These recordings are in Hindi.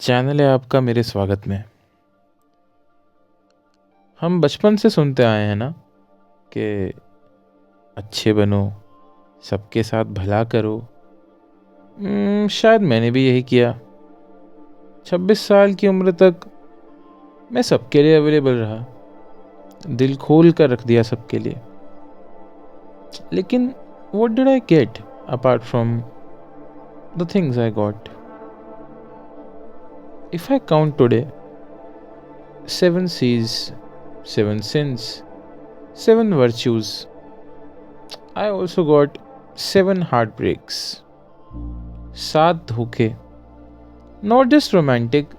चैनल है आपका मेरे स्वागत में। हम बचपन से सुनते आए हैं ना कि अच्छे बनो, सबके साथ भला करो। शायद मैंने भी यही किया। 26 साल की उम्र तक मैं सबके लिए अवेलेबल रहा, दिल खोल कर रख दिया सबके लिए। लेकिन what did I get apart from the things I got? If I count today, 7 C's, 7 sins, 7 virtues. I also got 7 heartbreaks. 7 धोखे. Not just romantic,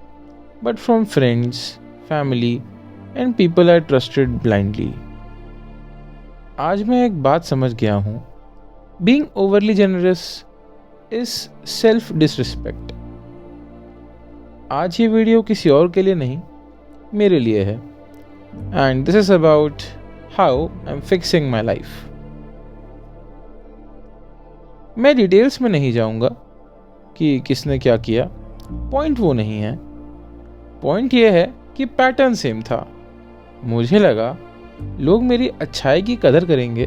but from friends, family, and people I trusted blindly. आज मैं एक बात समझ गया हूँ. Being overly generous is self-disrespect. आज ये वीडियो किसी और के लिए नहीं, मेरे लिए है. And this is about how I'm fixing my life. मैं डिटेल्स में नहीं जाऊंगा कि किसने क्या किया. पॉइंट वो नहीं है. पॉइंट ये है कि पैटर्न सेम था. मुझे लगा लोग मेरी अच्छाई की कदर करेंगे,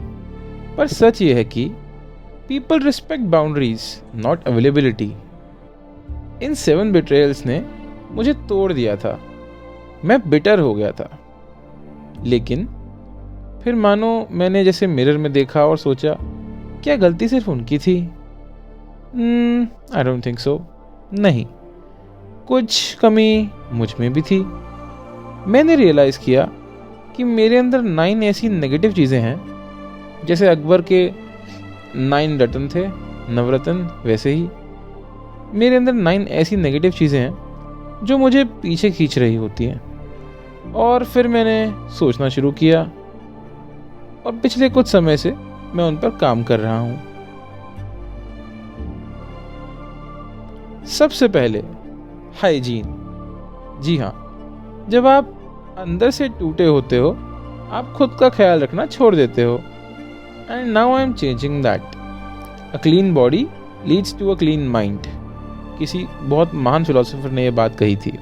पर सच ये है कि people respect boundaries, not availability. इन 7 बिट्रेयल्स ने मुझे तोड़ दिया था. मैं बिटर हो गया था. लेकिन फिर मानो मैंने जैसे मिरर में देखा और सोचा, क्या गलती सिर्फ उनकी थी? I don't think so. नहीं, कुछ कमी मुझ में भी थी. मैंने रियलाइज़ किया कि मेरे अंदर 9 ऐसी नेगेटिव चीज़ें हैं. जैसे अकबर के 9 रत्न थे, नवरत्न, वैसे ही मेरे अंदर 9 ऐसी नेगेटिव चीज़ें हैं जो मुझे पीछे खींच रही होती हैं. और फिर मैंने सोचना शुरू किया और पिछले कुछ समय से मैं उन पर काम कर रहा हूं. सबसे पहले हाइजीन. जी हाँ, जब आप अंदर से टूटे होते हो, आप खुद का ख्याल रखना छोड़ देते हो. And now I am changing that. A clean body leads to a clean mind. किसी बहुत महान फिलोसोफर ने यह बात कही थी.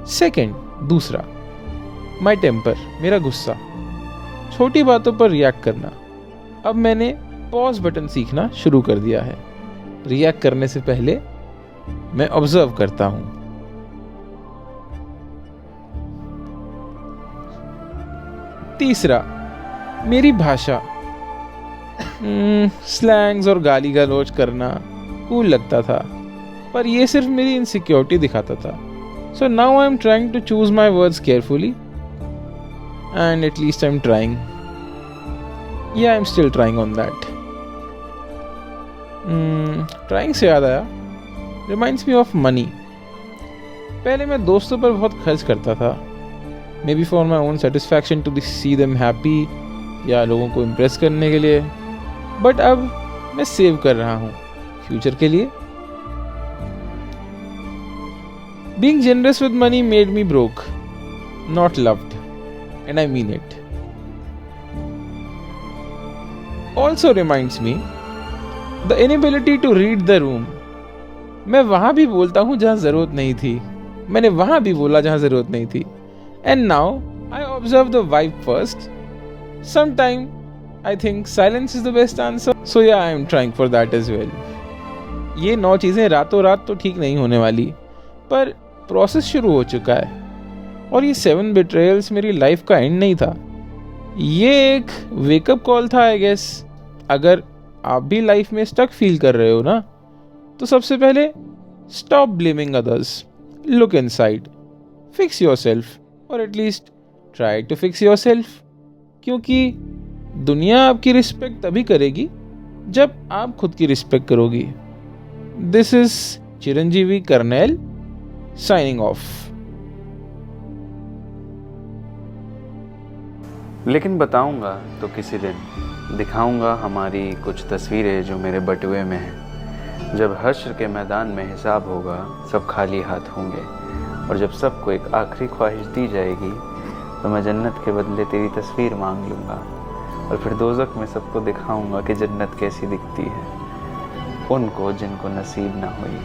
सेकंड, दूसरा, माई टेम्पर, मेरा गुस्सा. छोटी बातों पर रिएक्ट करना. अब मैंने पॉज बटन सीखना शुरू कर दिया है. रिएक्ट करने से पहले मैं ऑब्जर्व करता हूं. तीसरा, मेरी भाषा. स्लैंग्स और गाली गलौज करना कूल लगता था, पर यह सिर्फ मेरी इनसिक्योरिटी दिखाता था. So now I'm trying to choose my words carefully, and at least I'm trying. Yeah, I'm still trying on that. Trying से याद आया, reminds me of money. पहले मैं दोस्तों पर बहुत खर्च करता था, maybe for my own satisfaction to see them happy, या लोगों को impress करने के लिए. But अब मैं सेव कर रहा हूँ फ्यूचर के लिए. Being generous with money made me broke, not loved, and I mean it. Also reminds me the inability to read the room. मैं वहाँ भी बोलता हूँ जहाँ ज़रूरत नहीं थी. मैंने वहाँ भी बोला जहाँ ज़रूरत नहीं थी. And now I observe the vibe first. Sometime I think silence is the best answer. So yeah, I am trying for that as well. ये 9 चीज़ें रातों रात तो ठीक नहीं होने वाली, पर प्रोसेस शुरू हो चुका है. और ये 7 बिट्रेयल्स मेरी लाइफ का एंड नहीं था. ये एक वेकअप कॉल था, आई गेस. अगर आप भी लाइफ में स्टक फील कर रहे हो ना, तो सबसे पहले stop blaming others, look inside, fix yourself, और at least try to fix yourself. क्योंकि दुनिया आपकी रिस्पेक्ट तभी करेगी जब आप खुद की रिस्पेक्ट करोगी. This is Chiranjeevi Karnail signing off. लेकिन बताऊंगा तो किसी दिन, दिखाऊंगा हमारी कुछ तस्वीरें जो मेरे बटुए में हैं. जब हश्र के मैदान में हिसाब होगा, सब खाली हाथ होंगे. और जब सबको एक आखिरी ख्वाहिश दी जाएगी, तो मैं जन्नत के बदले तेरी तस्वीर मांग लूँगा. और फिर दोज़ख में सबको दिखाऊंगा कि जन्नत कैसी दिखती है, उनको जिनको नसीब ना हुई.